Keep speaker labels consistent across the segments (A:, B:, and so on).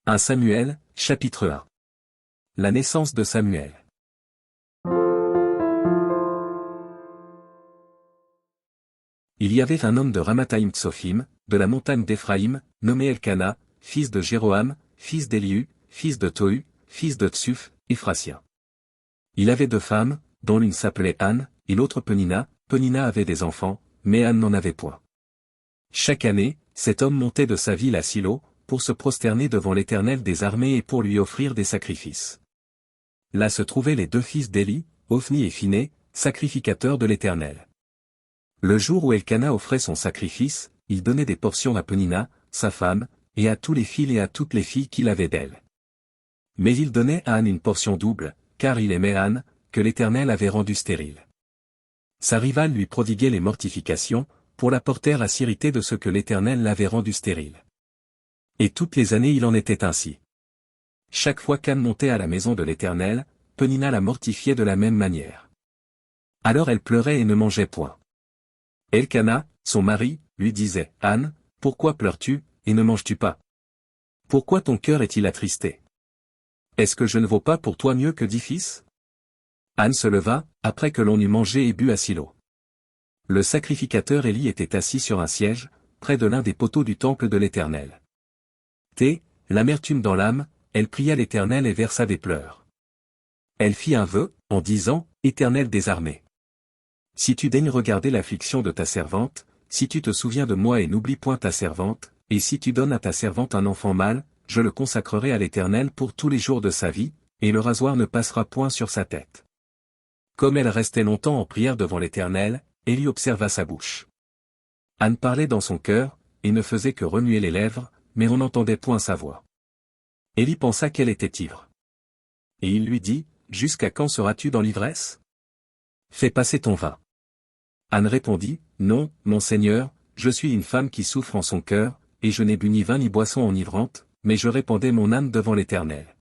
A: 1 Samuel, chapitre 1. La naissance de Samuel. Il y avait un homme de Ramathaïm Tsophim, de la montagne d'Éphraïm, nommé Elkana, fils de Jéroham, fils d'Éliu, fils de Tohu, fils de Tsuf, Éphratien. Il avait 2 femmes, dont l'une s'appelait Anne, et l'autre Penina. Penina avait des enfants, mais Anne n'en avait point. Chaque année, cet homme montait de sa ville à Silo, pour se prosterner devant l'Éternel des armées et pour lui offrir des sacrifices. Là se trouvaient les 2 fils d'Éli, Ophni et Phiné, sacrificateurs de l'Éternel. Le jour où Elkana offrait son sacrifice, il donnait des portions à Penina, sa femme, et à tous les fils et à toutes les filles qu'il avait d'elle. Mais il donnait à Anne une portion double, car il aimait Anne, que l'Éternel avait rendue stérile. Sa rivale lui prodiguait les mortifications, pour la porter à s'irriter de ce que l'Éternel l'avait rendue stérile. Et toutes les années il en était ainsi. Chaque fois qu'Anne montait à la maison de l'Éternel, Penina la mortifiait de la même manière. Alors elle pleurait et ne mangeait point. Elkana, son mari, lui disait, « Anne, pourquoi pleures-tu, et ne manges-tu pas? Pourquoi ton cœur est-il attristé? Est-ce que je ne vaux pas pour toi mieux que 10 fils ?» Anne se leva, après que l'on eut mangé et bu à Silo. Le sacrificateur Éli était assis sur un siège, près de l'un des poteaux du temple de l'Éternel. L'amertume dans l'âme, elle pria l'Éternel et versa des pleurs. Elle fit un vœu, en disant, « Éternel des armées, si tu daignes regarder l'affliction de ta servante, si tu te souviens de moi et n'oublies point ta servante, et si tu donnes à ta servante un enfant mâle, je le consacrerai à l'Éternel pour tous les jours de sa vie, et le rasoir ne passera point sur sa tête. » Comme elle restait longtemps en prière devant l'Éternel, Éli observa sa bouche. Anne parlait dans son cœur, et ne faisait que remuer les lèvres, mais on n'entendait point sa voix. Éli pensa qu'elle était ivre. Et il lui dit, « Jusqu'à quand seras-tu dans l'ivresse? Fais passer ton vin. » Anne répondit, « Non, mon Seigneur, je suis une femme qui souffre en son cœur, et je n'ai bu ni vin ni boisson enivrante, mais je répandais mon âme devant l'Éternel.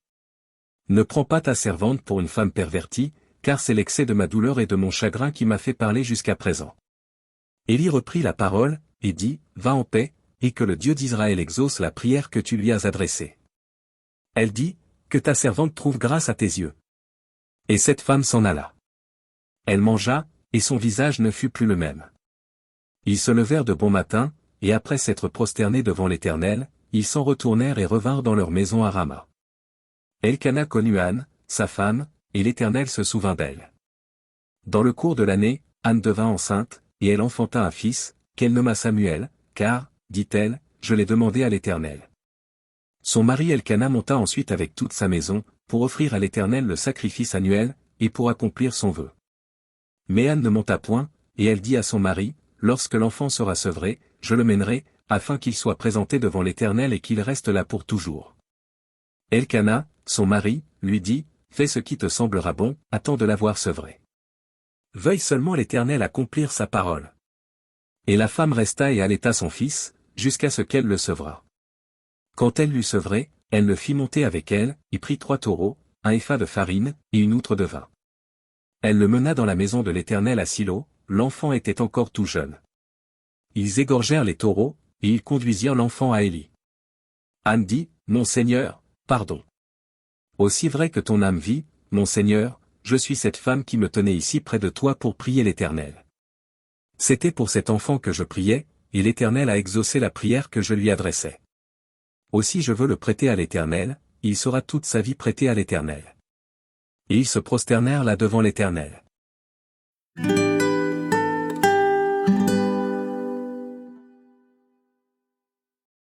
A: Ne prends pas ta servante pour une femme pervertie, car c'est l'excès de ma douleur et de mon chagrin qui m'a fait parler jusqu'à présent. » Éli reprit la parole, et dit, « Va en paix, et que le Dieu d'Israël exauce la prière que tu lui as adressée. » Elle dit, « Que ta servante trouve grâce à tes yeux. » Et cette femme s'en alla. Elle mangea, et son visage ne fut plus le même. Ils se levèrent de bon matin, et après s'être prosternés devant l'Éternel, ils s'en retournèrent et revinrent dans leur maison à Rama. Elkana connut Anne, sa femme, et l'Éternel se souvint d'elle. Dans le cours de l'année, Anne devint enceinte, et elle enfanta un fils, qu'elle nomma Samuel, car, dit-elle, je l'ai demandé à l'Éternel. Son mari Elkana monta ensuite avec toute sa maison, pour offrir à l'Éternel le sacrifice annuel, et pour accomplir son vœu. Mais Anne ne monta point, et elle dit à son mari, lorsque l'enfant sera sevré, je le mènerai, afin qu'il soit présenté devant l'Éternel et qu'il reste là pour toujours. Elkana, son mari, lui dit, fais ce qui te semblera bon, attends de l'avoir sevré. Veuille seulement l'Éternel accomplir sa parole. Et la femme resta et allaita son fils, jusqu'à ce qu'elle le sevrât. Quand elle l'eut sevré, elle le fit monter avec elle, y prit 3 taureaux, un épha de farine, et une outre de vin. Elle le mena dans la maison de l'Éternel à Silo, l'enfant était encore tout jeune. Ils égorgèrent les taureaux, et ils conduisirent l'enfant à Éli. Anne dit, mon Seigneur, pardon. Aussi vrai que ton âme vit, mon Seigneur, je suis cette femme qui me tenait ici près de toi pour prier l'Éternel. C'était pour cet enfant que je priais, et l'Éternel a exaucé la prière que je lui adressais. Aussi je veux le prêter à l'Éternel, il sera toute sa vie prêté à l'Éternel. Et ils se prosternèrent là devant l'Éternel.